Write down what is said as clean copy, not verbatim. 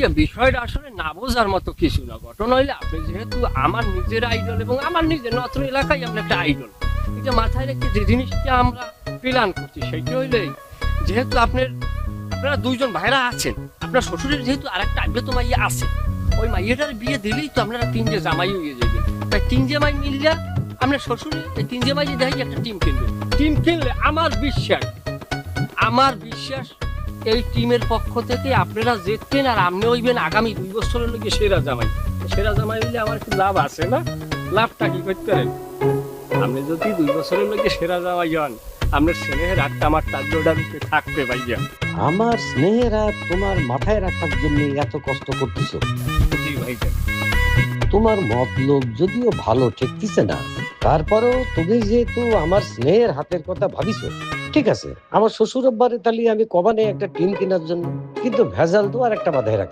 ভাইয়া বিষয়টা আসলে না বোঝার মতো কিছু না। ঘটনা হইলে আপনি যেহেতু আমার নিজের আইডল এবং আমার নিজের নত্র এলাকায় আপনি একটা আইডল, এই যে মাথায় রেখে যে জিনিসটা আমরা প্ল্যান করছি সেইটা হইলে যেহেতু আপনারা দুইজন ভাইরা আছেন, আপনার শ্বশুরের যেহেতু আরেকটা আইবে তো মাইয়া আছে, ওই মাইয়াটার বিয়ে দিলেই তো আপনারা তিনটে জামাই হয়ে যাবেন। তাই তিন জামাই মিললে আপনার শ্বশুরের এই তিন জামাই যে দেখি একটা টিম কিনবে, টিম কিনলে আমার বিশ্বাস এই টিমের পক্ষ থেকে আপনারা জিতবেন আর আপনি হইবেন আগামী 2 বছরের লগে সেরা জামাই। সেরা জামাই হইলে আমার একটু লাভ আছে না? লাভটা কি করতে পারেন? আপনি যদি 2 বছরের লগে সেরা জামাই হন, আপনার স্নেহের হাতটা আমার তাজ্জটার উপরে থাকবে ভাইয়া। আমার স্নেহের হাত তোমার মাথায় রাখার জন্য এত কষ্ট করতেছো? জি ভাইজান। তোমার মতলব যদিও ভালো ঠেকতেছে না, তারপরেও তুমি যেহেতু আমার স্নেহের হাতের কথা ভাবিছো, ঠিক আছে, আমার শ্বশুর আব্বারে তাহলে আমি কবানে একটা টিম কেনার জন্য, কিন্তু ভেজাল তো আর একটা মাথায় রাখি।